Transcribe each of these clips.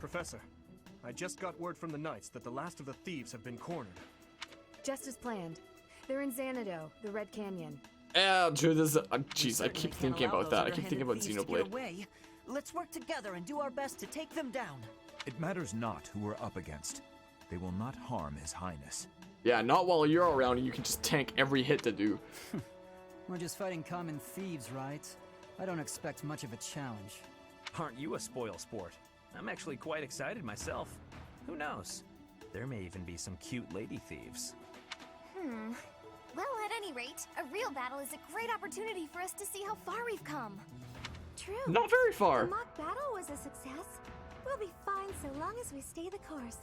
Professor, I just got word from the Knights that the last of the thieves have been cornered. Just as planned. They're in Xanadu, the Red Canyon. Yeah, dude, this is... Jeez, I keep thinking about that. I keep thinking about Xenoblade. Let's work together and do our best to take them down. It matters not who we're up against. They will not harm His Highness. Yeah, not while you're around and you can just tank every hit to do. We're just fighting common thieves, right? I don't expect much of a challenge. Aren't you a spoil sport? I'm actually quite excited myself. Who knows? There may even be some cute lady thieves. Well, at any rate, a real battle is a great opportunity for us to see how far we've come. True. Not very far. The mock battle was a success. We'll be fine so long as we stay the course.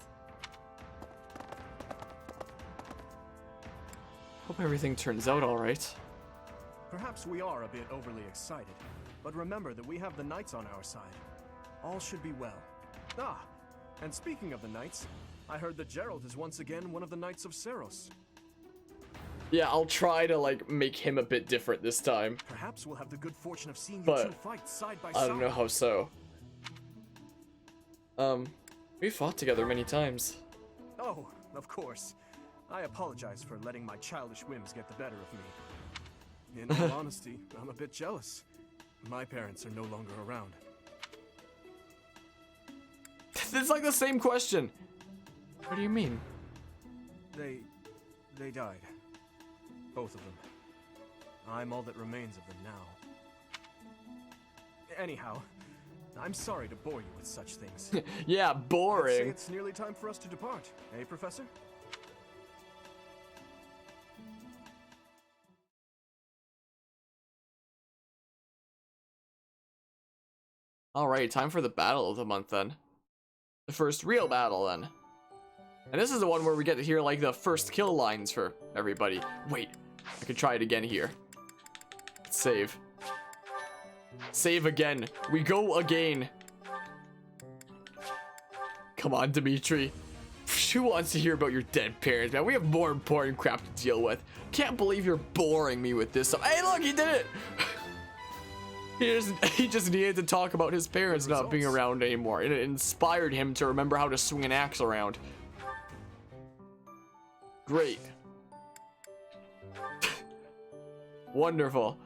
Hope everything turns out all right. Perhaps we are a bit overly excited, but remember that we have the Knights on our side. All should be well. Ah, and speaking of the Knights, I heard that Gerald is once again one of the Knights of Seros. Yeah, I'll try to, like, make him a bit different this time. Perhaps we'll have the good fortune of seeing you But two fight side by side. I don't know how so. We fought together many times. Oh, of course. I apologize for letting my childish whims get the better of me. In all honesty, I'm a bit jealous. My parents are no longer around. It's like the same question. What do you mean? They died. Both of them. I'm all that remains of them now. Anyhow, I'm sorry to bore you with such things. Yeah, I'd say boring. it's nearly time for us to depart, eh, Professor? Alright, time for the battle of the month then. The first real battle then. And this is the one where we get to hear like the first kill lines for everybody. Wait, I could try it again here. Let's save. Save again. We go again. Come on, Dimitri. Who wants to hear about your dead parents, man? We have more important crap to deal with. Can't believe you're boring me with this. Hey, look, he did it. He just needed to talk about his parents not being around anymore. It inspired him to remember how to swing an axe around. Great. Wonderful.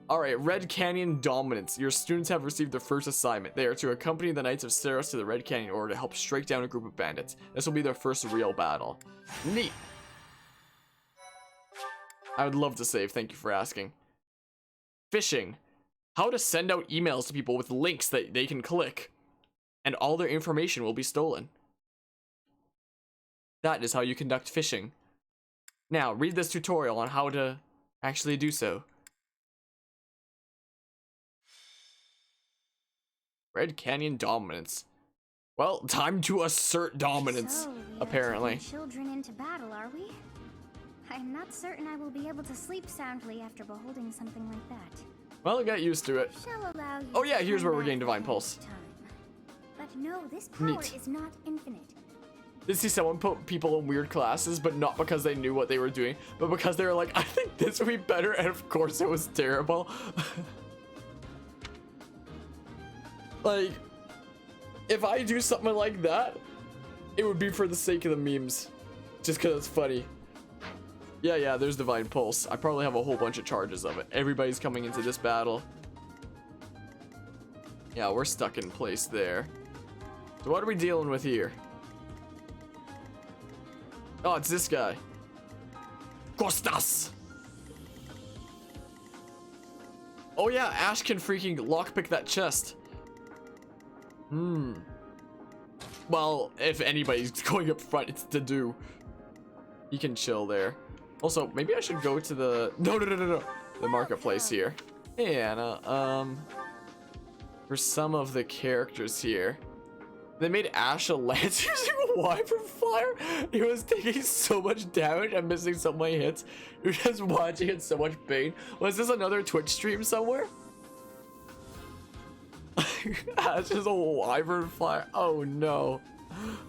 Alright, Red Canyon Dominance. Your students have received their first assignment. They are to accompany the Knights of Seros to the Red Canyon in order to help strike down a group of bandits. This will be their first real battle. Neat. I would love to save, thank you for asking. Phishing. How to send out emails to people with links that they can click, and all their information will be stolen. That is how you conduct phishing. Now, read this tutorial on how to actually do so. Red Canyon Dominance. Well, time to assert dominance, So, we are apparently. taking children into battle, are we? I'm not certain I will be able to sleep soundly after beholding something like that. Well, get used to it. Shall allow you Oh yeah, to here's come where we're back getting Divine another Pulse. time. But no, this power Neat. is not infinite. Did see someone put people in weird classes, but not because they knew what they were doing, but because they were like, I think this would be better, and of course it was terrible. Like, if I do something like that, it would be for the sake of the memes. Just because it's funny. Yeah, there's Divine Pulse. I probably have a whole bunch of charges of it. Everybody's coming into this battle. Yeah, we're stuck in place there. So what are we dealing with here? Oh, it's this guy. Costas! Oh yeah, Ash can freaking lockpick that chest. Well, if anybody's going up front, it's to do. He can chill there. Also, maybe I should go to the... No. The marketplace here. Hey, Anna. For some of the characters here, they made Ash a lance using a wyvern fire. He was taking so much damage and missing so many hits. You're just watching it so much pain. Was this another Twitch stream somewhere? Ash is a wyvern fire. Oh no.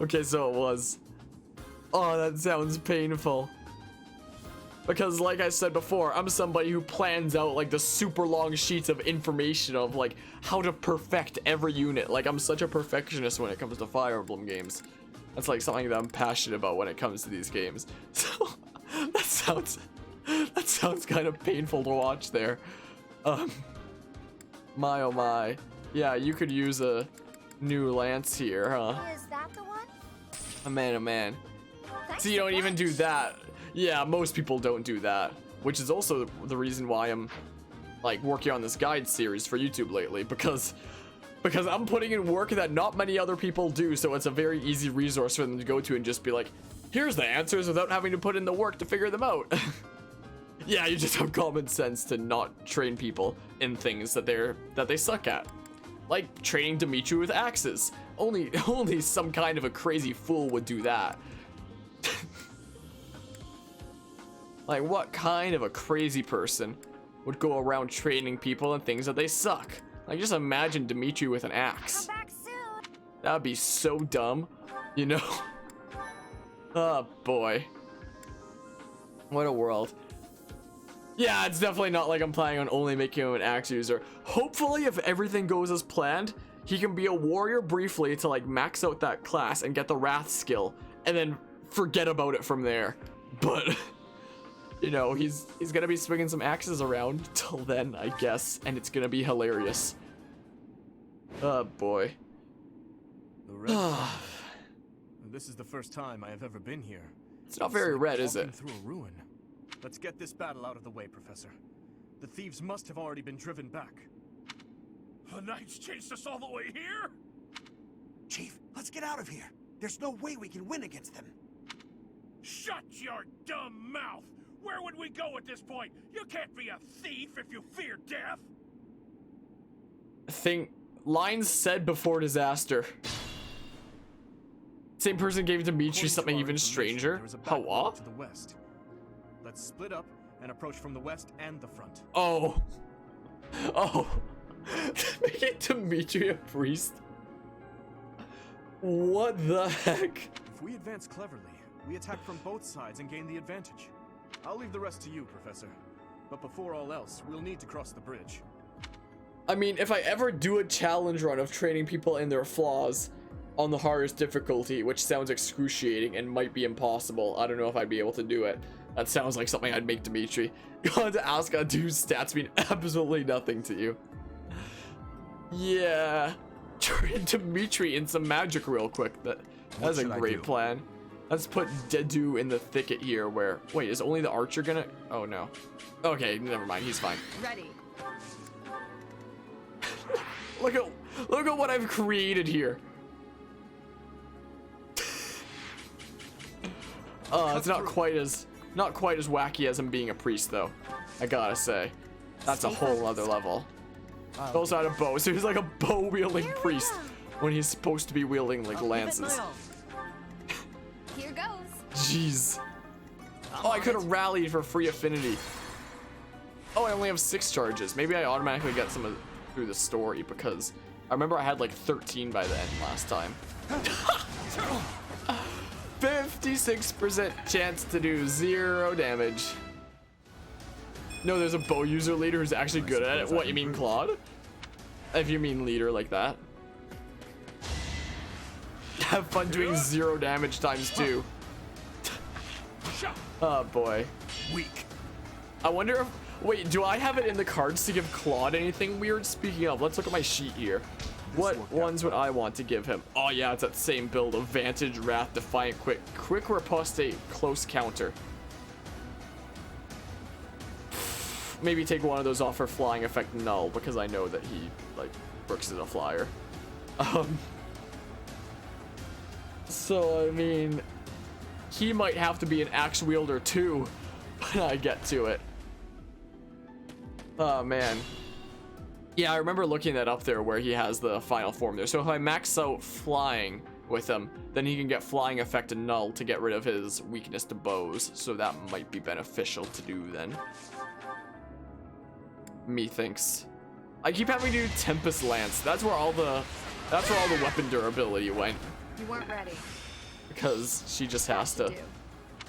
Okay, so it was. Oh, that sounds painful. Because like I said before, I'm somebody who plans out like the super long sheets of information of like how to perfect every unit. Like I'm such a perfectionist when it comes to Fire Emblem games. That's like something that I'm passionate about when it comes to these games. So that sounds kind of painful to watch there. My oh my. Yeah, you could use a new lance here, huh? Is that the one? Oh man, oh man. Thanks So you a don't even bunch. do that. Yeah, most people don't do that, which is also the reason why I'm like working on this guide series for YouTube lately, because I'm putting in work that not many other people do, so it's a very easy resource for them to go to and just be like, here's the answers without having to put in the work to figure them out. Yeah, you just have common sense to not train people in things that they suck at. Like training Dimitri with axes. Only some kind of a crazy fool would do that. Like what kind of a crazy person would go around training people in things that they suck? Like just imagine Dimitri with an axe. Come back soon. That'd be so dumb, you know? Oh boy. What a world. Yeah, it's definitely not like I'm planning on only making him an axe user. Hopefully, if everything goes as planned, he can be a warrior briefly to like max out that class and get the Wrath skill, and then forget about it from there. But, you know, he's gonna be swinging some axes around till then, I guess, and it's gonna be hilarious. Oh boy. The red. This is the first time I have ever been here. It's not very red, is Walking it? through a ruin. Let's get this battle out of the way, Professor. The thieves must have already been driven back. The Knights chased us all the way here? Chief, let's get out of here. There's no way we can win against them. Shut your dumb mouth! Where would we go at this point? You can't be a thief if you fear death! Lines said before disaster. Same person gave Dimitri According to something our even information, stranger. there is a battle Hawa? to the west. Let's split up and approach from the west and the front. Oh. Oh. Making Dimitri a priest? What the heck? If we advance cleverly, we attack from both sides and gain the advantage. I'll leave the rest to you, Professor. But before all else, we'll need to cross the bridge. I mean, if I ever do a challenge run of training people in their flaws on the hardest difficulty, which sounds excruciating and might be impossible, I don't know if I'd be able to do it. That sounds like something I'd make Dimitri. You want to ask a dude's stats mean absolutely nothing to you. Yeah. Train Dimitri in some magic real quick. That's a great plan. Let's put Dedu in the thicket here where... Wait, is only the archer gonna... Oh, no. Okay, never mind. He's fine. Ready. Look at what I've created here. Oh, it's not quite as wacky as him being a priest, though. I gotta say. That's a whole other level. He also had a bow, so he's like a bow-wielding priest when he's supposed to be wielding like lances. Here goes. Jeez. Oh, I could have rallied for free affinity. Oh, I only have 6 charges. Maybe I automatically get some of through the story because I remember I had like 13 by the end last time. 56% chance to do 0 damage. No, there's a bow user leader who's actually good at it. What, you mean Claude? If you mean leader like that. Have fun doing 0 damage times 2. Oh boy. Weak. I wonder if... Wait, do I have it in the cards to give Claude anything weird? Speaking of, let's look at my sheet here. What ones would I want to give him? Oh yeah, it's that same build. Advantage, Wrath, Defiant, Quick Riposte, Close Counter. Maybe take one of those off for Flying Effect Null, because I know that he, like, works as a flyer. So, I mean... He might have to be an axe wielder too, when I get to it. Oh man. Yeah, I remember looking that up there where he has the final form there. So if I max out flying with him, then he can get flying effect and null to get rid of his weakness to bows. So that might be beneficial to do then. Methinks. I keep having to do Tempest Lance. That's where all the weapon durability went. You weren't ready. Because she just has to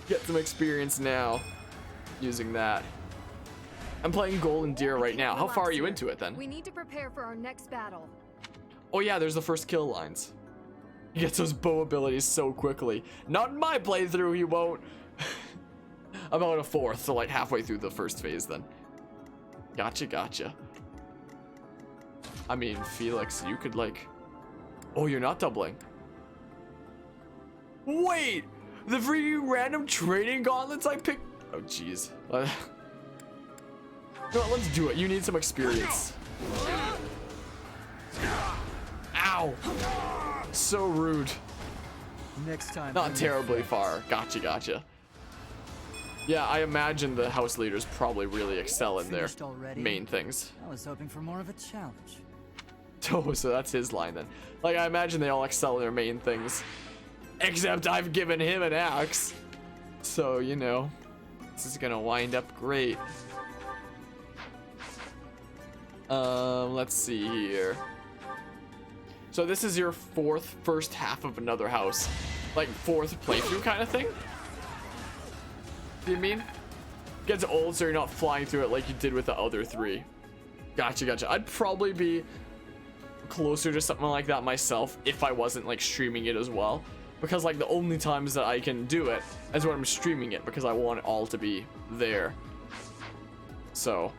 get some experience now. using that. I'm playing Golden Deer right now. How far are you into it then? We need to prepare for our next battle. Oh yeah, there's the first kill lines. He gets those bow abilities so quickly. Not in my playthrough, he won't. I'm about a fourth, so like halfway through the first phase then. Gotcha. I mean, Felix, you could like... Oh, you're not doubling. Wait! The freaking random training gauntlets I picked... Oh, jeez. No, let's do it. You need some experience. Ow! So rude. Next time. Not terribly far. Gotcha. Yeah, I imagine the house leaders probably really excel in their main things. I was hoping for more of a challenge. Oh, so that's his line then. Like, I imagine they all excel in their main things. Except I've given him an axe. So, you know, this is gonna wind up great. Let's see here. So this is your first half of another house. Like, fourth playthrough kind of thing? Do you mean? Gets old so you're not flying through it like you did with the other three. Gotcha. I'd probably be closer to something like that myself if I wasn't like streaming it as well, because like the only times that I can do it is when I'm streaming it, because I want it all to be there. So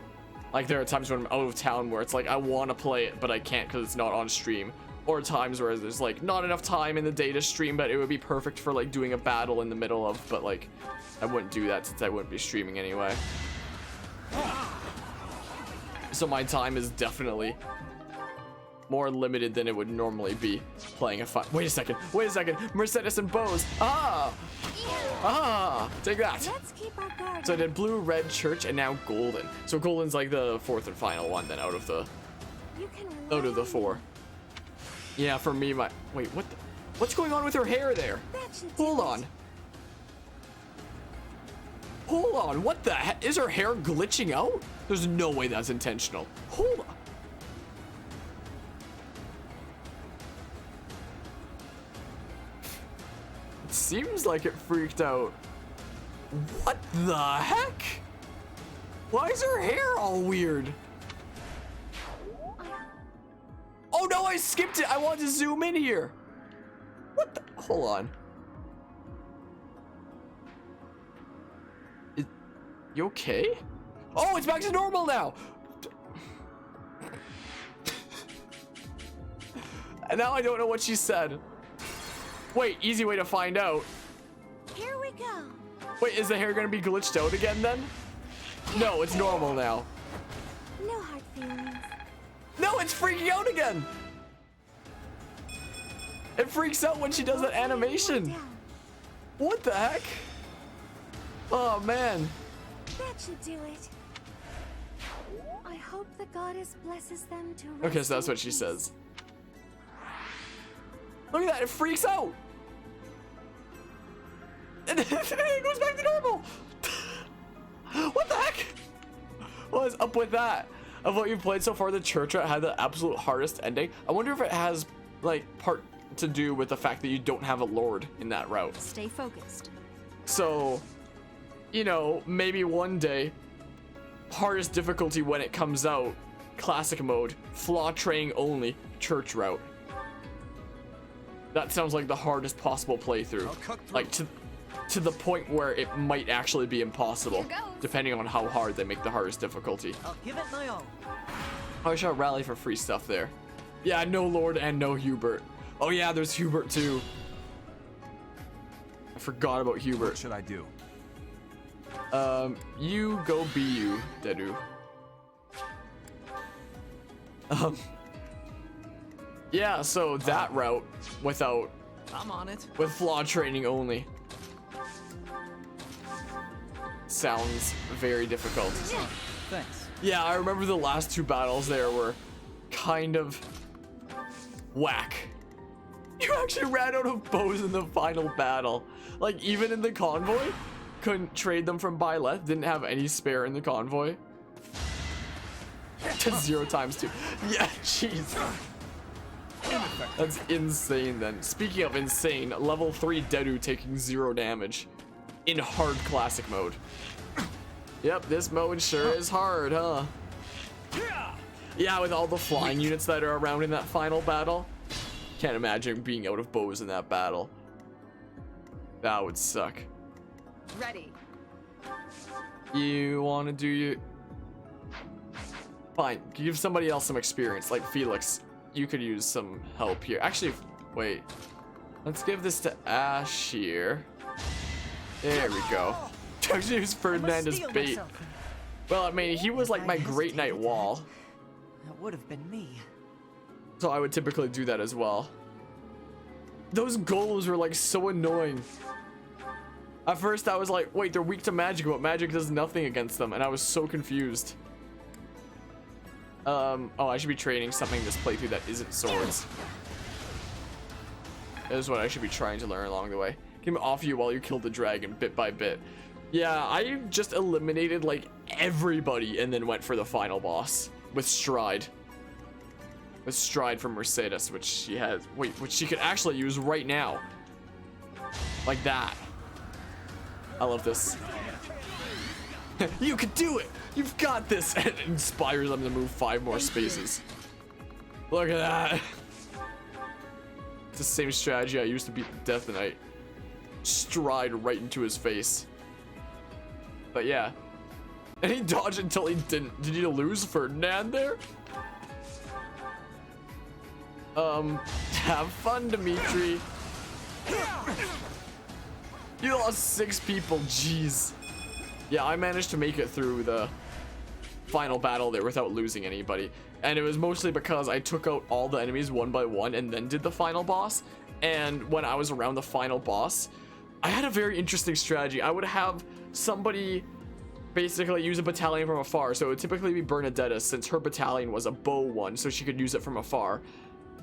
like there are times when I'm out of town where it's like I want to play it but I can't because it's not on stream, or times where there's like not enough time in the day to stream but it would be perfect for like doing a battle in the middle of, but like I wouldn't do that since I wouldn't be streaming anyway. So my time is definitely more limited than it would normally be playing a fight. Wait a second. Mercedes and bows. Take that. Let's keep our guard. So I did blue, red, church, and now golden. So golden's like the fourth and final one then out of the four. Yeah, for me, wait, what's going on with her hair there? Hold on, what the heck? Is her hair glitching out? There's no way that's intentional. Hold on. It seems like it freaked out. What the heck? Why is her hair all weird? Oh no, I skipped it. I wanted to zoom in here. What the? Hold on. You okay? Oh, it's back to normal now. And now I don't know what she said. Wait, easy way to find out. Here we go. Wait, is the hair gonna be glitched out again then? No, it's normal now. No hard feelings. No, it's freaking out again. It freaks out when she does that animation. What the heck? Oh man. That should do it. I hope the goddess blesses them to rest. Okay, so that's what she says. Look at that, it freaks out. And then it goes back to normal. What the heck? What is up with that? Of what you've played so far, the church route had the absolute hardest ending. I wonder if it has like part to do with the fact that you don't have a lord in that route. Stay focused. So, you know, maybe one day, hardest difficulty when it comes out, classic mode, flaw training only, church route. That sounds like the hardest possible playthrough. Like to the point where it might actually be impossible, depending on how hard they make the hardest difficulty. I'll give it my all. I wish I'd rally for free stuff there. Yeah, no Lord and no Hubert. Oh yeah, there's Hubert too. I forgot about Hubert. What should I do? You go be you, Dedu. Yeah, so that route without I'm on it. with flaw training only sounds very difficult. Thanks. Yeah, I remember the last two battles there were kind of whack. You actually ran out of bows in the final battle. Like, even in the convoy, couldn't trade them from Byleth, didn't have any spare in the convoy. 0 times 2. Yeah, jeez. That's insane then. Speaking of insane, level 3 Dedu taking 0 damage in hard classic mode. Yep, this mode sure is hard, huh? Yeah, with all the flying units that are around in that final battle. Can't imagine being out of bows in that battle. That would suck. Ready. You want to do you? Fine, give somebody else some experience, like Felix. You could use some help here. Actually, wait. Let's give this to Ash here. There we go. Actually, use Ferdinand as bait. Well, I mean, he was like my Great Knight Wall. That would have been me. So I would typically do that as well. Those golems were like so annoying. At first I was like, wait, they're weak to magic, but magic does nothing against them, and I was so confused. Oh, I should be training something this playthrough that isn't swords. That is what I should be trying to learn along the way. Get him off you while you kill the dragon bit by bit. Yeah, I just eliminated like everybody and then went for the final boss with Stride. With Stride from Mercedes, which she has, which she could actually use right now. Like that. I love this. You can do it! You've got this! And it inspires them to move 5 more spaces. Look at that. It's the same strategy I used to beat the Death Knight. Stride right into his face. But yeah. And he dodged until he didn't. Did you lose Ferdinand there? Have fun, Dimitri. You lost 6 people, jeez. Yeah, I managed to make it through the final battle there without losing anybody. And it was mostly because I took out all the enemies one by one and then did the final boss. And when I was around the final boss, I had a very interesting strategy. I would have somebody basically use a battalion from afar. So it would typically be Bernadetta, since her battalion was a bow one, so she could use it from afar.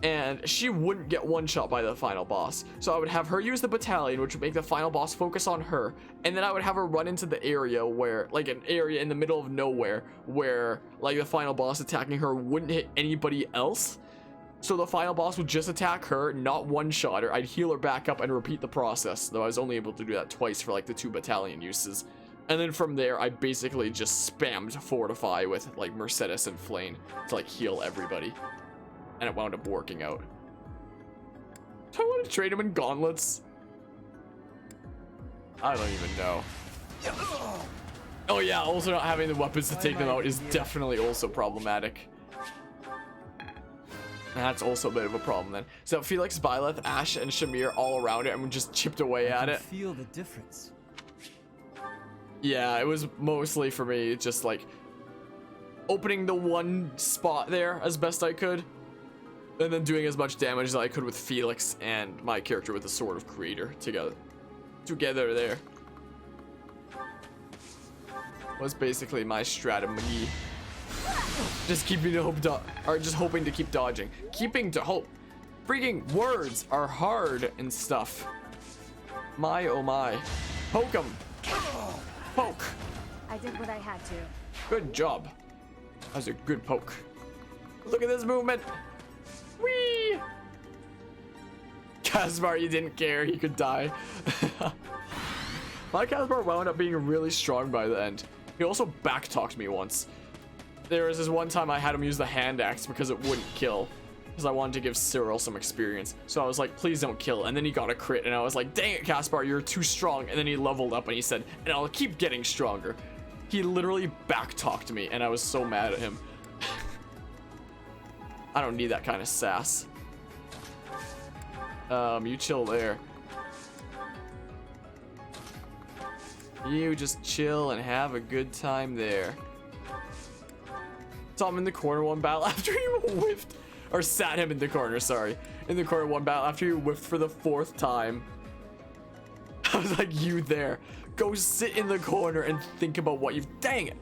And she wouldn't get one shot by the final boss. So I would have her use the battalion, which would make the final boss focus on her. And then I would have her run into the area where, like an area in the middle of nowhere, where like the final boss attacking her wouldn't hit anybody else. So the final boss would just attack her, not one shot her. I'd heal her back up and repeat the process, though I was only able to do that twice for like the 2 battalion uses. And then from there, I basically just spammed Fortify with like Mercedes and Flame to like heal everybody. And it wound up working out. Do I want to trade him in gauntlets? I don't even know. Oh yeah, also not having the weapons to take them out is definitely also problematic. That's also a bit of a problem then. So Felix, Byleth, Ash, and Shamir all around it and we just chipped away at it. Feel the difference. Yeah, it was mostly for me just like opening the one spot there as best I could. And then doing as much damage as I could with Felix and my character with the Sword of Creator together there. Was basically my strategy. Just keeping to hope, or just hoping to keep dodging. Keeping to hope. Freaking words are hard and stuff. My oh my. Poke 'em. Poke. I did what I had to. Good job. That was a good poke. Look at this movement. Whee! Caspar, you didn't care. He could die. My Caspar wound up being really strong by the end. He also backtalked me once. There was this one time I had him use the hand axe because it wouldn't kill. Because I wanted to give Cyril some experience. So I was like, please don't kill. And then he got a crit and I was like, dang it, Caspar, you're too strong. And then he leveled up and he said, and I'll keep getting stronger. He literally backtalked me and I was so mad at him. I don't need that kind of sass. You chill there. You just chill and have a good time there. Saw him in the corner one battle after you whiffed. Or sat him in the corner, sorry. In the corner one battle after you whiffed for the 4th time. I was like, you there. Go sit in the corner and think about what you've... Dang it.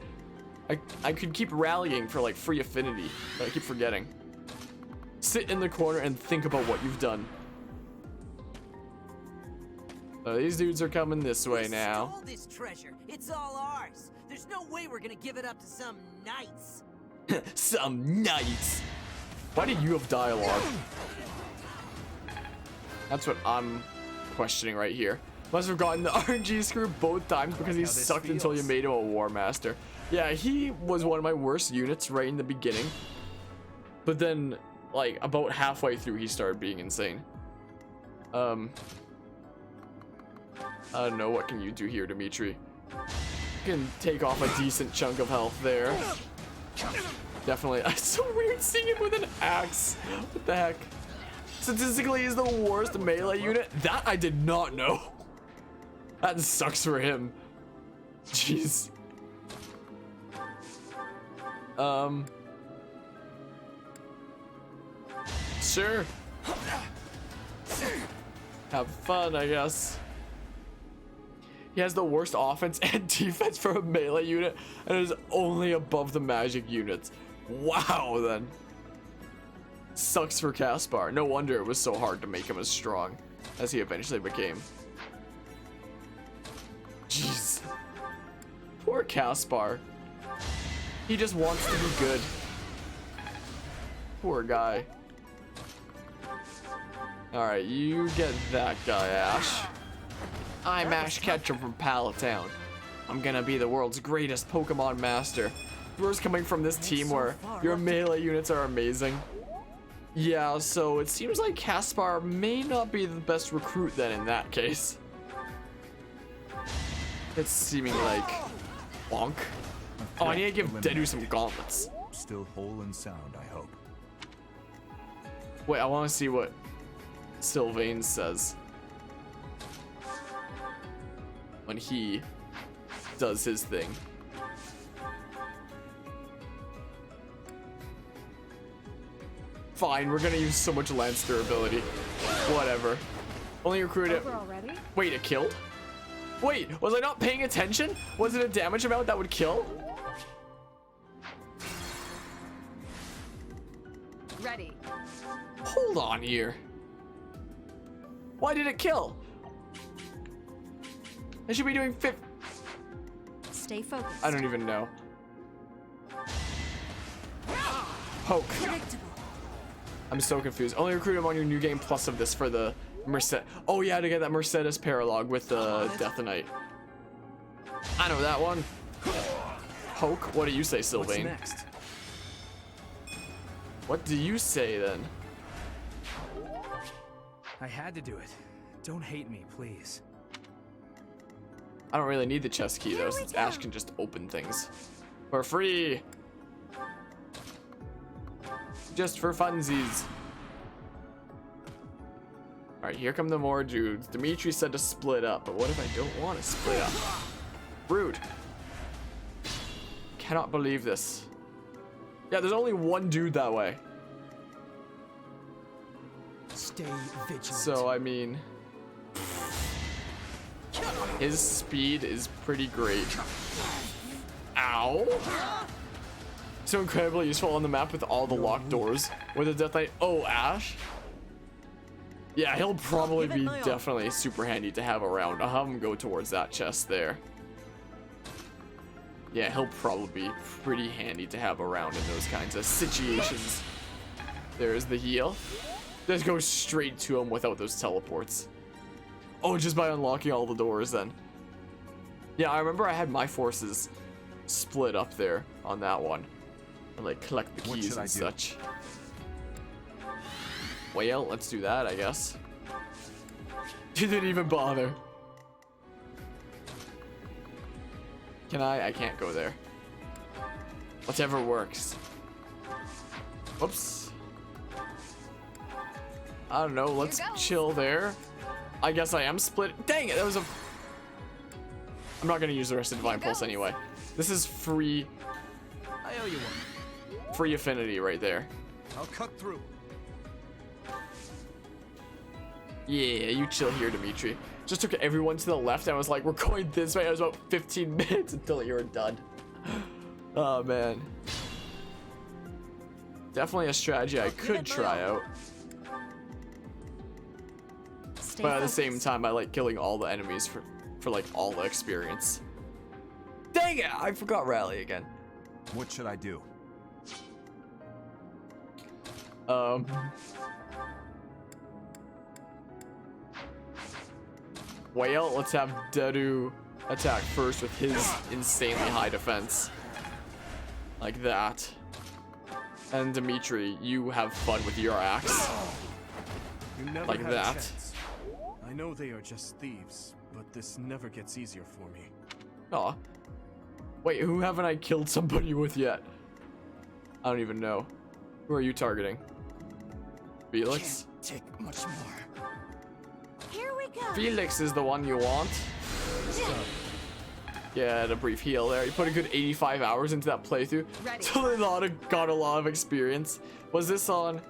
I could keep rallying for like free affinity, but I keep forgetting. Sit in the corner and think about what you've done. These dudes are coming this way now. Stole this treasure. It's all ours. There's no way we're gonna give it up to some knights. Some knights. Why do you have dialogue? That's what I'm questioning right here. Must have gotten the RNG screw both times because he sucked until you made him a War Master. Yeah, he was one of my worst units right in the beginning. But then, like, about halfway through, he started being insane. I don't know, what can you do here, Dimitri? You can take off a decent chunk of health there. Definitely. It's so weird seeing him with an axe. What the heck? Statistically, he's the worst melee unit. That I did not know. That sucks for him. Jeez. Sure. Have fun, I guess. He has the worst offense and defense for a melee unit, and is only above the magic units. Wow, then. Sucks for Caspar. No wonder it was so hard to make him as strong as he eventually became. Jeez. Poor Caspar. He just wants to be good. Poor guy. Alright, you get that guy, Ash. I'm Ash Ketchum from Palatown. I'm gonna be the world's greatest Pokemon master. Yours coming from this team where your melee units are amazing. Yeah, so it seems like Caspar may not be the best recruit then in that case. It's seeming like bonk. Oh, I need to give Dedu some gauntlets. Still whole and sound, I hope. Wait, I want to see what Sylvain says when he does his thing. Fine, we're gonna use so much lance durability. Whatever. Only recruited. Wait, it killed? Wait, was I not paying attention? Was it a damage amount that would kill? Ready. Hold on here. Why did it kill? I should be doing Stay focused. I don't even know. Poke. I'm so confused. Only recruit him on your new game plus of this for the Merced. Oh yeah, to get that Mercedes paralog with the Death Knight. I know that one. Poke. What do you say, Sylvain? What's next? What do you say then? I had to do it. Don't hate me, please. I don't really need the chest key though, since Ash can just open things for free. Just for funsies. Alright, here come the more dudes. Dimitri said to split up, but what if I don't want to split up? Rude. Cannot believe this. Yeah, there's only one dude that way. Stay vigilant. So, I mean, his speed is pretty great. Ow. So incredibly useful on the map with all the locked doors. With a Death Knight. Oh, Ash? Yeah, he'll probably be definitely super handy to have around. I'll have him go towards that chest there. Yeah, he'll probably be pretty handy to have around in those kinds of situations. There's the heal. Just go straight to him without those teleports. Oh, just by unlocking all the doors then. Yeah, I remember I had my forces split up there on that one. And like collect the keys and such. Well, let's do that, I guess. You didn't even bother. Can I? I can't go there. Whatever works. Whoops. I don't know, let's chill there. I guess I am split. Dang it, that was a... I'm not gonna use the rest of Divine Pulse anyway. This is free... I owe you one. Free affinity right there. I'll cut through. Yeah, you chill here, Dimitri. Just took everyone to the left and I was like, we're going this way. It was about 15 minutes until you were done. Oh, man. Definitely a strategy I could try out. But at the same time, I like killing all the enemies for like all the experience. Dang it! I forgot Rally again. What should I do? Well, let's have Dedu attack first with his insanely high defense. Like that. And Dimitri, you have fun with your axe. You never Like had a that. chance. I know they are just thieves, but this never gets easier for me. Aw. Wait, who haven't I killed somebody with yet? I don't even know. Who are you targeting? Felix? Can't take much more. Here we go. Felix is the one you want. Yeah, a brief heal there. You put a good 85 hours into that playthrough. So got a lot of experience. Was this on...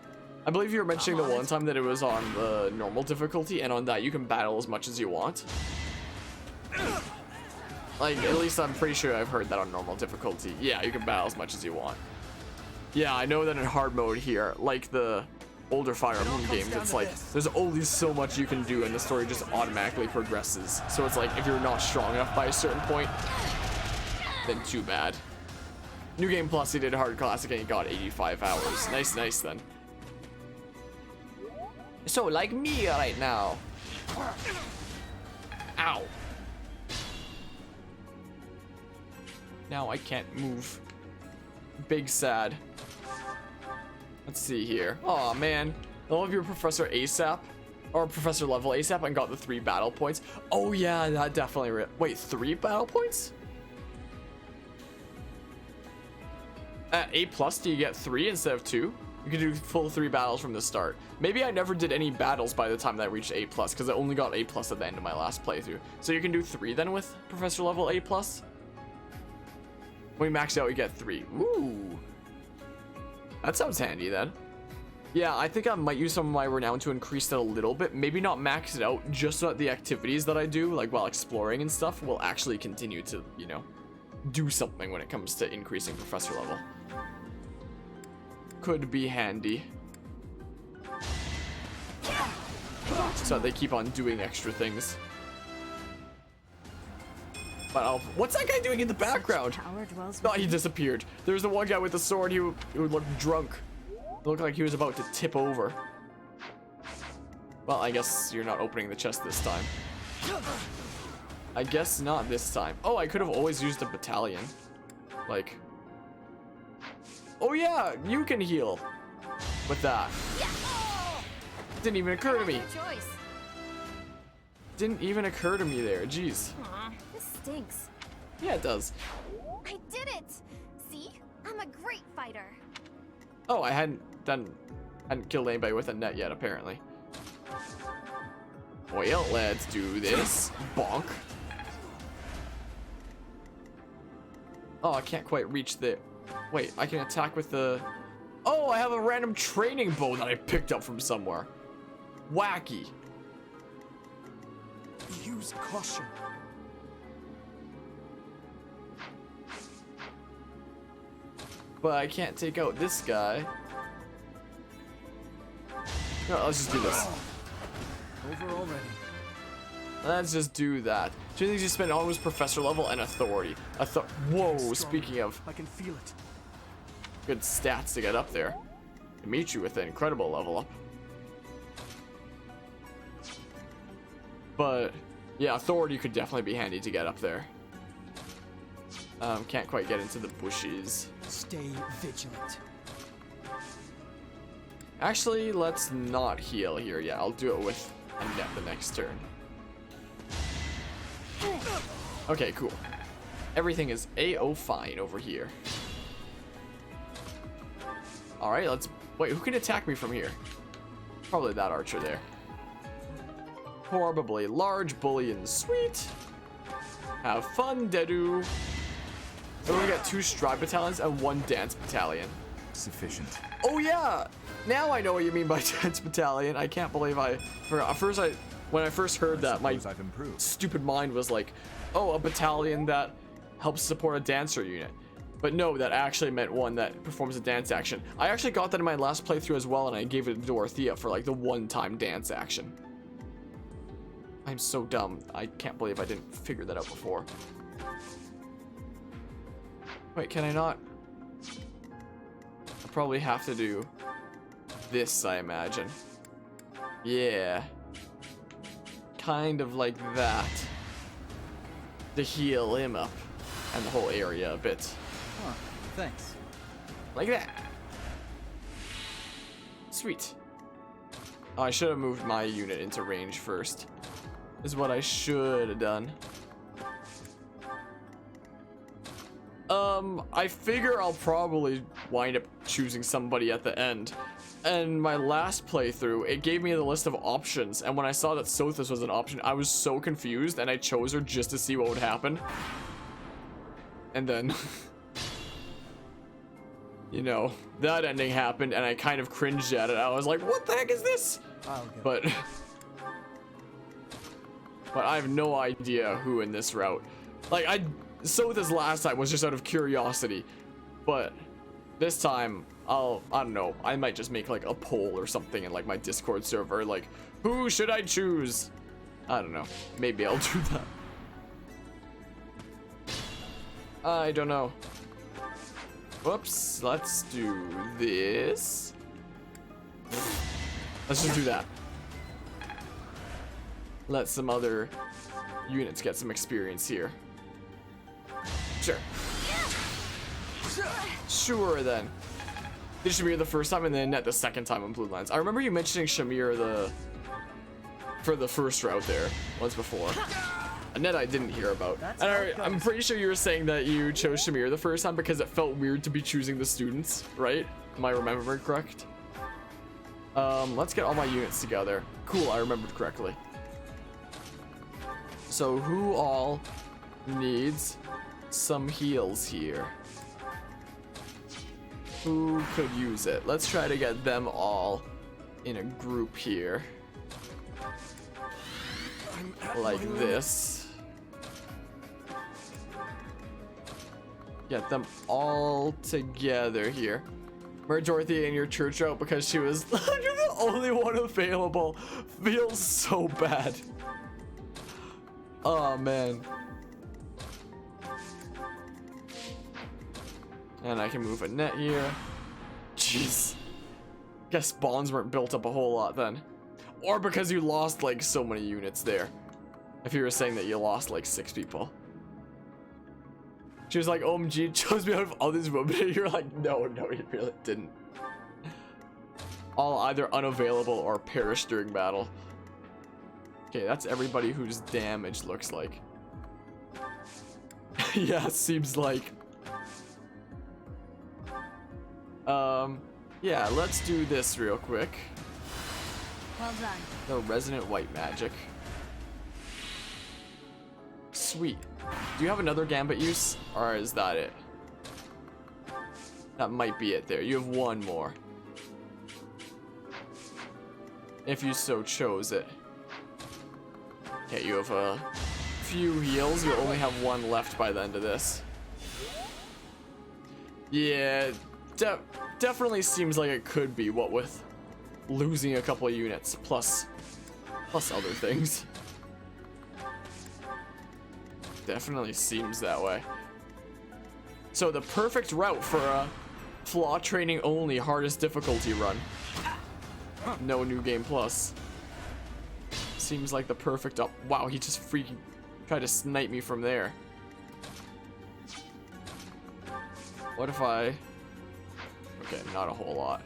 I believe you were mentioning the one time that it was on the normal difficulty, and on that you can battle as much as you want. Like, at least I'm pretty sure I've heard that on normal difficulty. Yeah, you can battle as much as you want. Yeah, I know that in hard mode here, like the older Fire Emblem games, it's like there's only so much you can do and the story just automatically progresses. So it's like if you're not strong enough by a certain point, then too bad. New Game Plus, he did Hard Classic and he got 85 hours. Nice then. So like me right now. Ow. Now I can't move. Big sad. Let's see here. Oh man, I love your Professor ASAP or Professor level ASAP and got the 3 battle points. Oh yeah, that definitely. Wait, 3 battle points? At A+, do you get 3 instead of 2? You can do full 3 battles from the start. Maybe I never did any battles by the time that I reached A+, because I only got A+ at the end of my last playthrough. So you can do 3 then with Professor level A+. When we max out, we get 3. Ooh. That sounds handy then. Yeah, I think I might use some of my renown to increase that a little bit. Maybe not max it out, just so that the activities that I do, like while exploring and stuff, will actually continue to, you know, do something when it comes to increasing Professor level. Could be handy. So they keep on doing extra things. But what's that guy doing in the background? Oh, he disappeared. There's the one guy with the sword who looked drunk. It looked like he was about to tip over. Well, I guess you're not opening the chest this time. I guess not this time. Oh, I could have always used a battalion. Like... Oh yeah, you can heal with that. Didn't even occur to me. Didn't even occur to me there. Jeez. This stinks. Yeah, it does. I did it! See? I'm a great fighter. Oh, I hadn't killed anybody with a net yet, apparently. Well, let's do this. Bonk. Oh, I can't quite reach the... Wait, I can attack with the... Oh, I have a random training bow that I picked up from somewhere. Wacky. Use caution. But I can't take out this guy. No, let's just do this. Over already. Let's just do that. 2 things you spend on was Professor level and Authority. Whoa, speaking of... I can feel it. Good stats to get up there. To meet you with an incredible level up. But, yeah, Authority could definitely be handy to get up there. Can't quite get into the bushes. Stay vigilant. Actually, let's not heal here. Yeah, I'll do it with a net the next turn. Okay, cool. Everything is A-O fine over here. Alright, let's... Wait, who can attack me from here? Probably that archer there. Probably. Large bullion. Sweet. Have fun, Dedu. So we got 2 stride battalions and 1 dance battalion. Sufficient. Oh yeah! Now I know what you mean by dance battalion. I can't believe I forgot. At first, when I first heard that, my stupid mind was like, oh, a battalion that helps support a dancer unit. But no, that actually meant one that performs a dance action. I actually got that in my last playthrough as well, and I gave it to Dorothea for like the one-time dance action. I'm so dumb. I can't believe I didn't figure that out before. Wait, can I not? I'll probably have to do this, I imagine. Yeah. kind of like that to heal him up and the whole area a bit. Huh, thanks. Like that. Sweet. Oh, I should have moved my unit into range first. Is what I should have done. I figure I'll probably wind up choosing somebody at the end. And my last playthrough, it gave me the list of options, and when I saw that Sothis was an option, I was so confused, and I chose her just to see what would happen. And then, you know, that ending happened, and I kind of cringed at it. I was like, what the heck is this? But I have no idea who in this route. Like, Sothis last time was just out of curiosity, but this time, I don't know, I might just make like a poll or something in like my Discord server, like, who should I choose? I don't know, maybe I'll do that. I don't know. Whoops, let's do this. Let's just do that. Let some other units get some experience here. Sure. Sure then. Did Shamir the first time and then Net the second time on Blue Lines. I remember you mentioning Shamir for the first route there once before. Net I didn't hear about. And I'm pretty sure you were saying that you chose Shamir the first time because it felt weird to be choosing the students, right? Am I remembering correct? Let's get all my units together. Cool, I remembered correctly. So who all needs some heals here? Who could use it? Let's try to get them all in a group here. Like this. Get them all together here. Merge Dorothy in your church route because she was the only one available. Feels so bad. Oh man. And I can move a net here. Jeez. Guess spawns weren't built up a whole lot then. Or because you lost like so many units there. If you were saying that you lost like 6 people. She was like, OMG, it chose me out of all these women. You're like, no, you really didn't. All either unavailable or perished during battle. Okay, that's everybody whose damage looks like. Yeah, seems like. Yeah, let's do this real quick. Well done. The Resonant White Magic. Sweet. Do you have another Gambit use? Or is that it? That might be it there. You have one more. If you so chose it. Okay, you have a few heals. You'll only have one left by the end of this. Yeah, definitely seems like it could be, what with losing a couple of units plus other things. Definitely seems that way. So the perfect route for a flaw training only hardest difficulty run. No new game plus. Seems like the perfect up. Wow, he just freaking tried to snipe me from there. What if I... Okay, not a whole lot.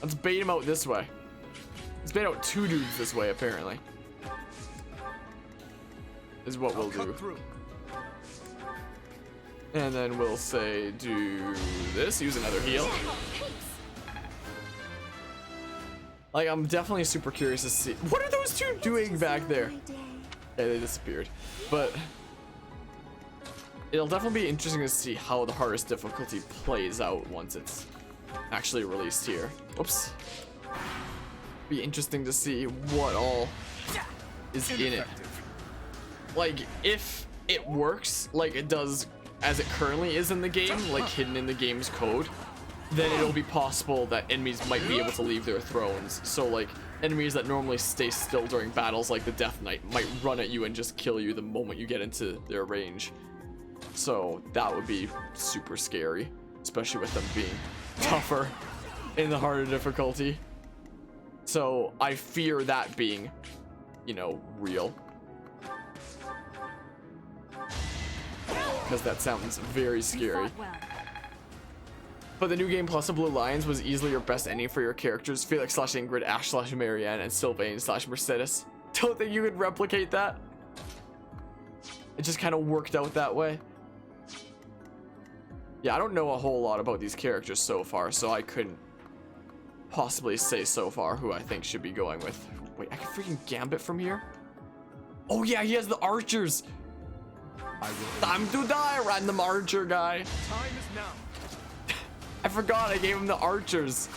Let's bait him out this way. Let's bait out 2 dudes this way, apparently. Is what we'll do. And then we'll say do this, use another heal. Like, I'm definitely super curious to see. What are those 2 doing back there? Yeah, they disappeared. But it'll definitely be interesting to see how the hardest difficulty plays out once it's actually released here. Oops. Be interesting to see what all is in it. Like, if it works like it does as it currently is in the game, like hidden in the game's code, then it'll be possible that enemies might be able to leave their thrones. So like, enemies that normally stay still during battles like the Death Knight might run at you and just kill you the moment you get into their range. So that would be super scary, especially with them being tougher in the harder difficulty. So I fear that being, you know, real. Because that sounds very scary. But the new game plus of Blue Lions was easily your best ending for your characters. Felix / Ingrid, Ash / Marianne, and Sylvain / Mercedes. Don't think you could replicate that? It just kind of worked out that way. Yeah, I don't know a whole lot about these characters so far, so I couldn't possibly say so far who I think should be going with. Wait, I can freaking Gambit from here? Oh yeah, he has the archers! Time to die, random archer guy. Time is now. I forgot I gave him the archers.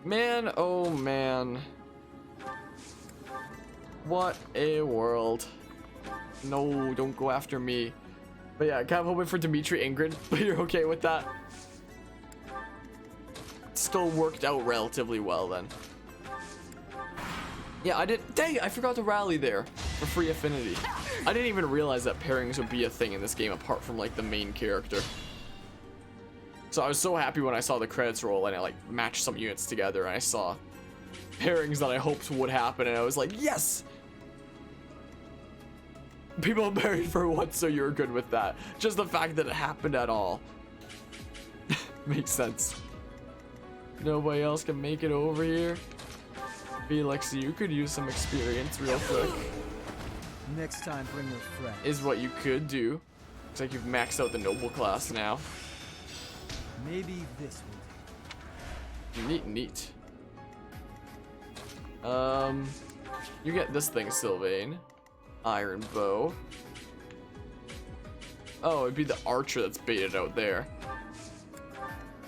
Man, oh man. What a world. No, don't go after me. But yeah, kind of hoping for Dimitri Ingrid, but you're okay with that? Still worked out relatively well then. Yeah, I did. Dang, I forgot to rally there for free affinity. I didn't even realize that pairings would be a thing in this game apart from like the main character. So I was so happy when I saw the credits roll and I like matched some units together and I saw pairings that I hoped would happen and I was like, yes! People married for once, so you're good with that. Just the fact that it happened at all. Makes sense. Nobody else can make it over here. Felix, you could use some experience real quick. Next time, bring your friend. Is what you could do. Looks like you've maxed out the noble class now. Maybe this will Neat, neat. You get this thing, Sylvain. Iron bow. Oh, it'd be the archer that's baited out there.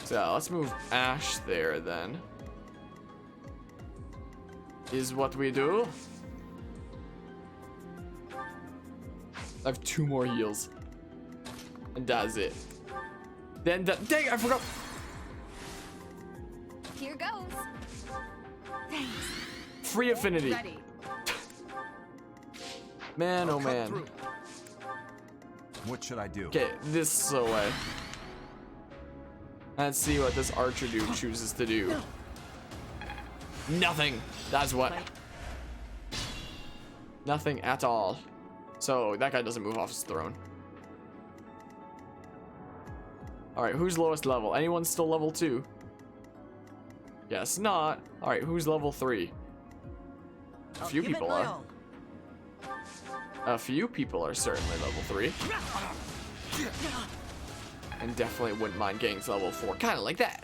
So let's move Ash there then. Is what we do. I have 2 more heals. And that's it. Then dang, I forgot. Here goes. Thanks. Free affinity. Ready. Man, oh man. What should I do? Okay, this way. Let's see what this archer dude chooses to do. Nothing. That's what. Nothing at all. So that guy doesn't move off his throne. Alright, who's lowest level? Anyone still level 2? Guess not. Alright, who's level 3? A few people are. A few people are certainly level 3. And definitely wouldn't mind getting to level 4. Kind of like that.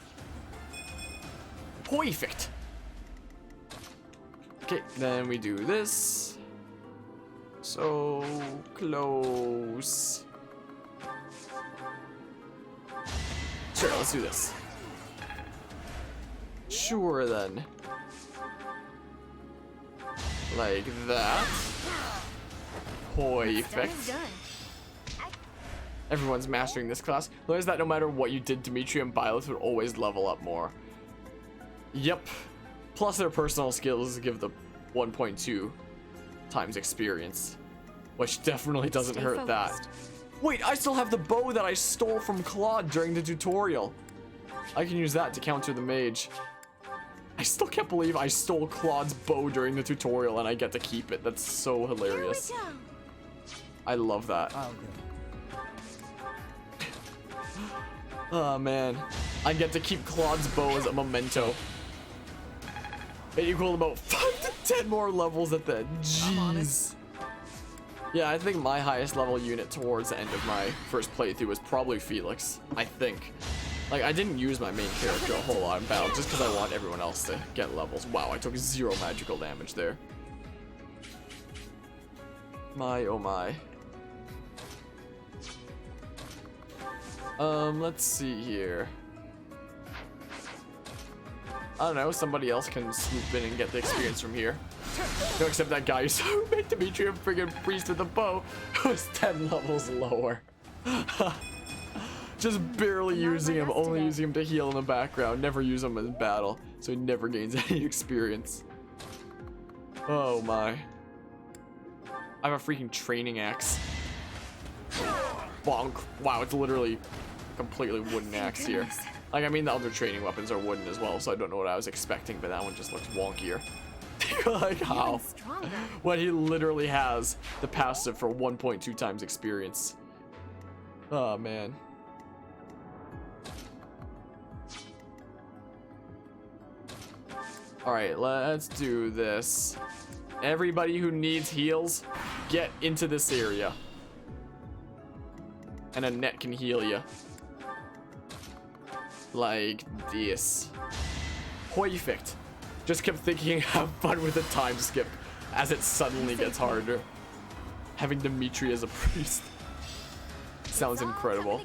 Perfect. Okay, then we do this. So close. Sure, let's do this. Sure then. Like that. Perfect. Everyone's mastering this class. Realize that no matter what you did, Dimitri and Byleth would always level up more. Yep. Plus their personal skills give the 1.2 times experience. Which definitely doesn't hurt that. Wait, I still have the bow that I stole from Claude during the tutorial. I can use that to counter the mage. I still can't believe I stole Claude's bow during the tutorial and I get to keep it. That's so hilarious. I love that. Oh man, I get to keep Claude's bow as a memento. It equaled about 5 to 10 more levels at the end. Jeez. Yeah, I think my highest level unit towards the end of my first playthrough was probably Felix. I think. Like, I didn't use my main character a whole lot in battle just because I want everyone else to get levels. Wow, I took 0 magical damage there. My, oh my. Let's see here. I don't know, somebody else can swoop in and get the experience from here. No, except that guy who made Dimitri a friggin' priest with a bow who's 10 levels lower. Just barely using him, only using him to heal in the background. Never use him in battle, so he never gains any experience. Oh my. I have a freaking training axe. Bonk. Wow, it's literally a completely wooden axe here. Like, I mean, the other training weapons are wooden as well, so I don't know what I was expecting, but that one just looks wonkier. Like, how? When he literally has the passive for 1.2 times experience. Oh, man. Alright, let's do this. Everybody who needs heals, get into this area. And a net can heal you. Like this. Perfect. Just kept thinking, have fun with the time skip as it suddenly gets harder. Having Dimitri as a priest sounds incredible.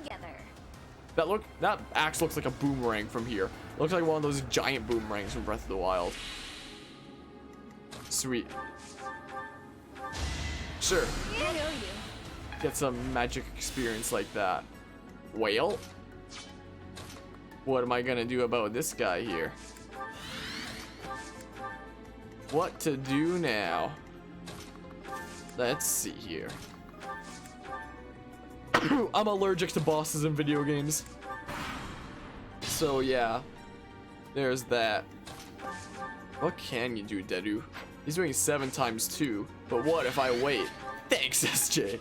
That axe looks like a boomerang from here. It looks like one of those giant boomerangs from Breath of the Wild. Sweet. Sure. Get some magic experience like that. Well, what am I gonna do about this guy here? What to do now? Let's see here. I'm allergic to bosses in video games. So yeah, there's that. What can you do, Dedu? He's doing 7 times 2, but what if I wait? Thanks, SJ.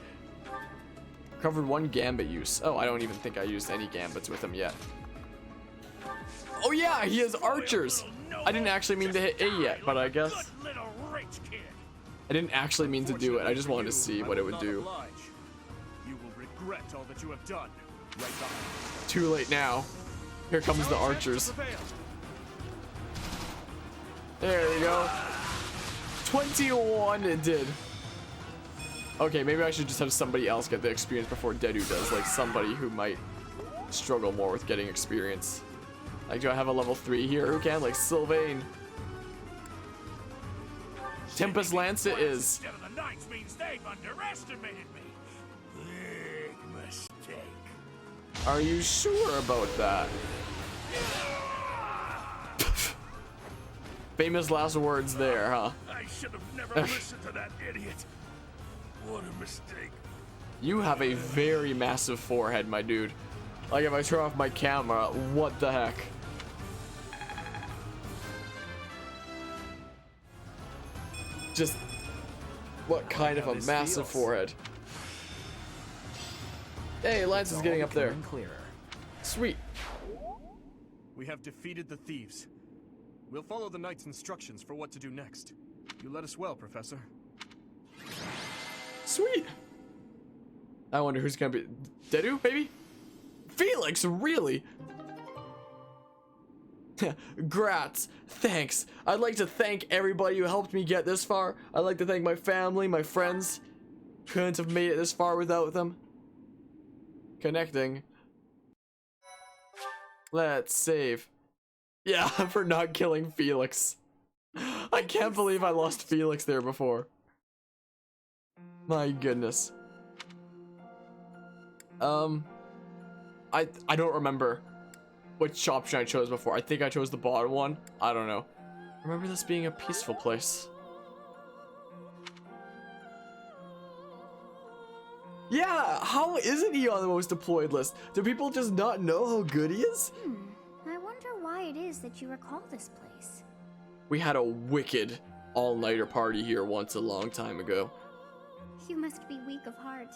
Covered 1 gambit use. Oh, I don't even think I used any gambits with him yet. Oh yeah, he has archers. I didn't actually mean to hit A yet, but I guess I didn't actually mean to do it. I just wanted to see what it would do. You will regret all that you have done. Right behind. Too late now. Here comes the archers. There we go. 21 it did. Okay, maybe I should just have somebody else get the experience before Dedu does, like somebody who might struggle more with getting experience. Like, do I have a level 3 here who can? Like Sylvain. Tempest Lance it is. Instead of the knights means they've underestimated me. Big mistake. Are you sure about that? Famous last words there, huh? I should have never listened to that idiot. What a mistake. You have a very massive forehead, my dude. Like, if I turn off my camera, what the heck? Just, what kind of a massive forehead? Hey, Lance is getting up there. Sweet. We have defeated the thieves. We'll follow the knight's instructions for what to do next. You led us well, Professor. Sweet. I wonder who's gonna be Dedu, maybe? Felix, really? Grats. Thanks. I'd like to thank everybody who helped me get this far. I'd like to thank my family, my friends. Couldn't have made it this far without them. Connecting. Let's save. Yeah, for not killing Felix. I can't believe I lost Felix there before. My goodness. I don't remember which option I chose before. I think I chose the bottom one. I don't know. I remember this being a peaceful place. Yeah, how isn't he on the most deployed list? Do people just not know how good he is? I wonder why it is that you recall this place. We had a wicked all-nighter party here once a long time ago. You must be weak of heart.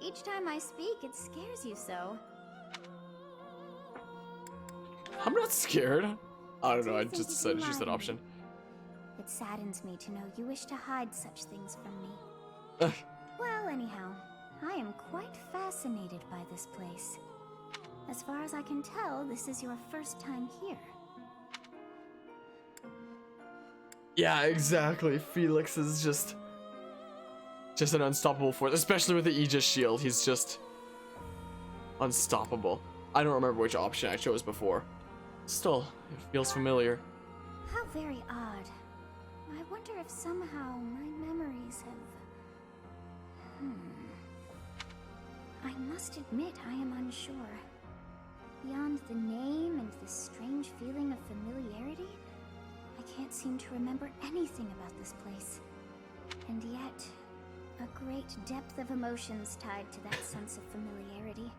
Each time I speak, it scares you so. I'm not scared. I don't know, I Do you just think decided you to use that lie? option. It saddens me to know you wish to hide such things from me. Well, anyhow, I am quite fascinated by this place. As far as I can tell, this is your first time here. Yeah, exactly. Felix is just an unstoppable force, especially with the Aegis shield. He's just unstoppable. I don't remember which option I chose before. Still, it feels familiar. How very odd. I wonder if somehow my memories have... I must admit I am unsure. Beyond the name and this strange feeling of familiarity, I can't seem to remember anything about this place. And yet, a great depth of emotions tied to that sense of familiarity.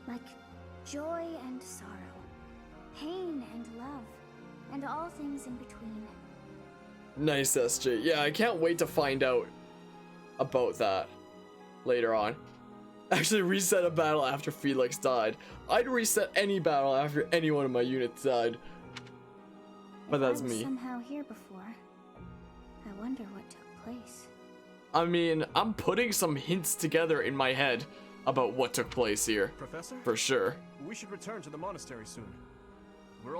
Like joy and sorrow, pain and love, and all things in between. Nice, SJ. Yeah, I can't wait to find out about that later on. Actually, reset a battle after Felix died. I'd reset any battle after any one of my units died. But that's I was me. somehow here before. I wonder what took place. I mean, I'm putting some hints together in my head about what took place here. Professor? For sure. We should return to the monastery soon.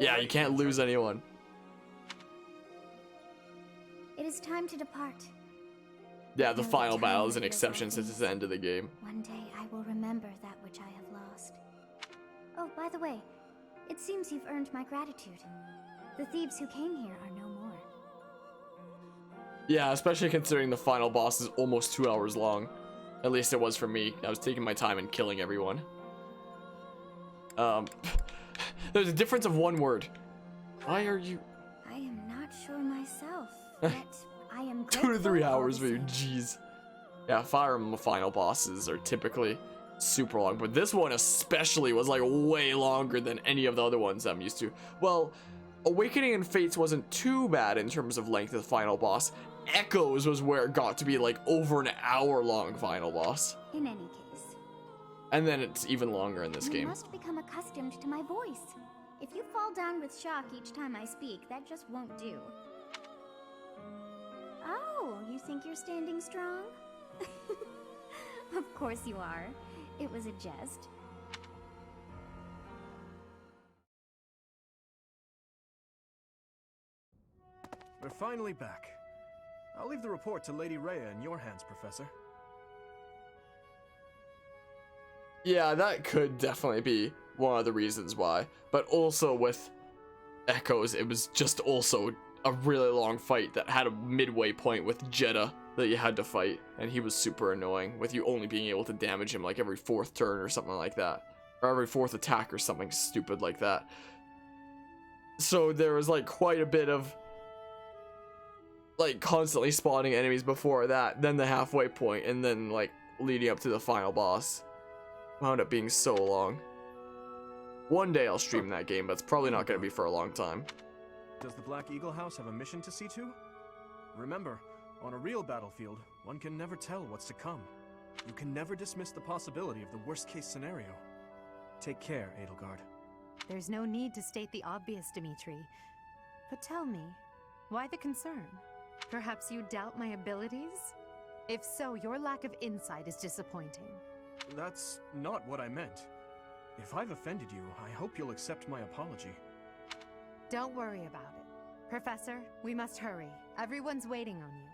Yeah, you can't lose anyone. It is time to depart. Yeah, the Know final time battle is an heals all exception since it's the end of the game. One day I will remember that which I have lost. Oh, by the way, it seems you've earned my gratitude. The thieves who came here are no more. Yeah, especially considering the final boss is almost 2 hours long. At least it was for me. I was taking my time and killing everyone. There's a difference of one word. Why are you... I am not sure myself, yet I am 2 to 3 grateful all hours the for you, same. jeez. Yeah, Fire Emblem final bosses are typically super long, but this one especially was like way longer than any of the other ones I'm used to. Well, Awakening and Fates wasn't too bad in terms of length of the final boss. Echoes was where it got to be like over an hour long final boss. In any case, And then it's even longer in this you game. must become accustomed to my voice. If you fall down with shock each time I speak, that just won't do. Oh, you think you're standing strong? Of course you are. It was a jest. We're finally back. I'll leave the report to Lady Rhea in your hands, Professor. Yeah, that could definitely be one of the reasons why. But also with Echoes, it was just also a really long fight that had a midway point with Jeddah that you had to fight. And he was super annoying, with you only being able to damage him like every 4th turn or something like that. Or every 4th attack or something stupid like that. So there was like quite a bit of like constantly spawning enemies before that, then the halfway point, and then like leading up to the final boss. Wound up being so long. One day I'll stream that game, but it's probably not going to be for a long time. Does the Black Eagle House have a mission to see to? Remember, on a real battlefield, one can never tell what's to come. You can never dismiss the possibility of the worst-case scenario. Take care, Edelgard. There's no need to state the obvious, Dimitri. But tell me, why the concern? Perhaps you doubt my abilities? If so, your lack of insight is disappointing. That's not what I meant. If I've offended you, I hope you'll accept my apology. Don't worry about it. Professor, we must hurry. Everyone's waiting on you.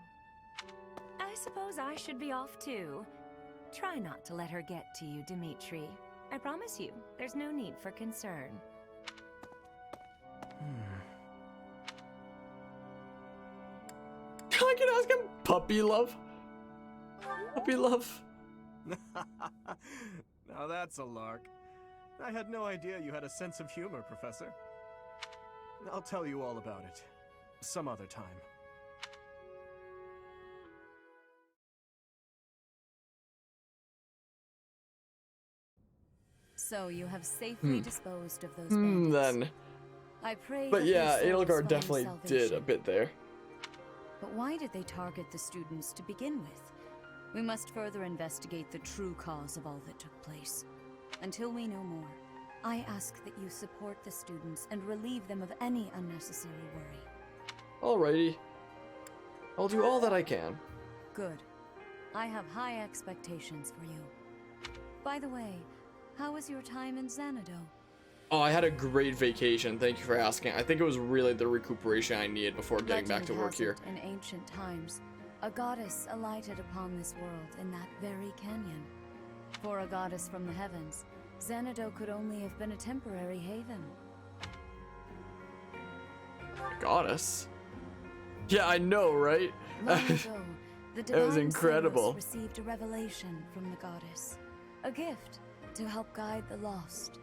I suppose I should be off too. Try not to let her get to you, Dimitri. I promise you, there's no need for concern. I can ask him puppy love. Puppy love. Now that's a lark. I had no idea you had a sense of humor, Professor. I'll tell you all about it some other time. So you have safely disposed of those bandits. Then. I pray But that yeah, their souls Edelgard find definitely did a salvation. bit there. But why did they target the students to begin with? We must further investigate the true cause of all that took place. Until we know more, I ask that you support the students and relieve them of any unnecessary worry. Alrighty. I'll do all that I can. Good. I have high expectations for you. By the way, how was your time in Xanadu? Oh, I had a great vacation. Thank you for asking. I think it was really the recuperation I needed before getting back to Legend work has here. it, in ancient times, a goddess alighted upon this world in that very canyon. For a goddess from the heavens, Xanadu could only have been a temporary haven. Goddess? Yeah, I know, right? Long ago, the It was divine incredible. Sailors received a revelation from the goddess, a gift to help guide the lost.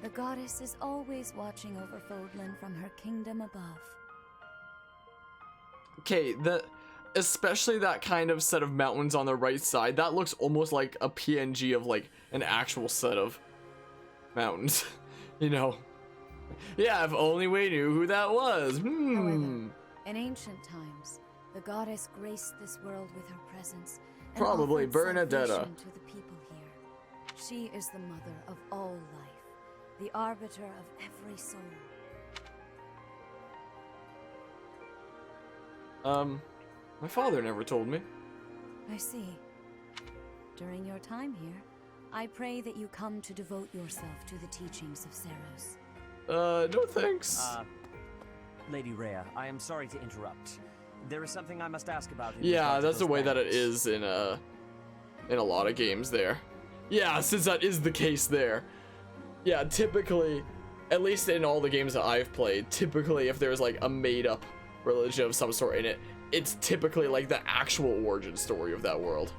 The goddess is always watching over Fodlan from her kingdom above. Okay, especially that kind of set of mountains on the right side. That looks almost like a PNG of like an actual set of mountains. You know? Yeah, if only we knew who that was. However, in ancient times, the goddess graced this world with her presence. And Probably offered Bernadetta. salvation to the people here. She is the mother of all life, the arbiter of every soul. My father never told me. I see. During your time here, I pray that you come to devote yourself to the teachings of Seros. No thanks. Lady Rhea, I am sorry to interrupt. There is something I must ask about. Yeah, that's the way that it is in a lot of games there. Yeah, since that is the case there. Yeah, typically, at least in all the games that I've played, typically if there's like a made-up religion of some sort in it, it's typically like the actual origin story of that world.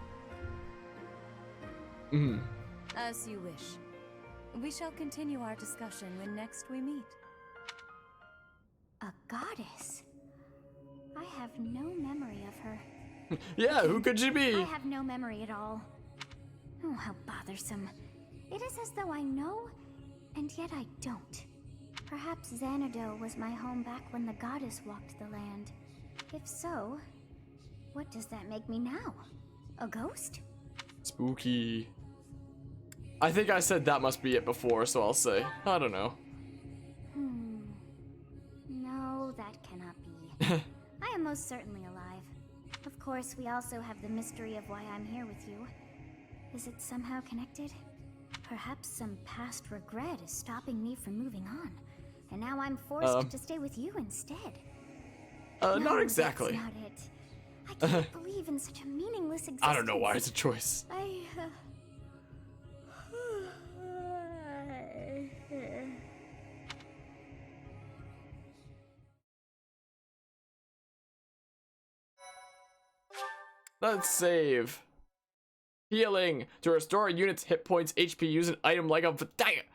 As you wish. We shall continue our discussion when next we meet. A goddess? I have no memory of her. Yeah, who could she be? I have no memory at all. Oh, how bothersome. It is as though I know, and yet I don't. Perhaps Xanadu was my home back when the goddess walked the land. If so, what does that make me now? A ghost? Spooky. I think I said that must be it before, so I'll say, I don't know. No, that cannot be. I am most certainly alive. Of course, we also have the mystery of why I'm here with you. Is it somehow connected? Perhaps some past regret is stopping me from moving on, and now I'm forced to stay with you instead. No, not exactly. That's not it. I can't believe in such a meaningless existence. I don't know why it's a choice. Let's save. Healing. To restore a unit's hit points, HP, use an item like a... Dang it!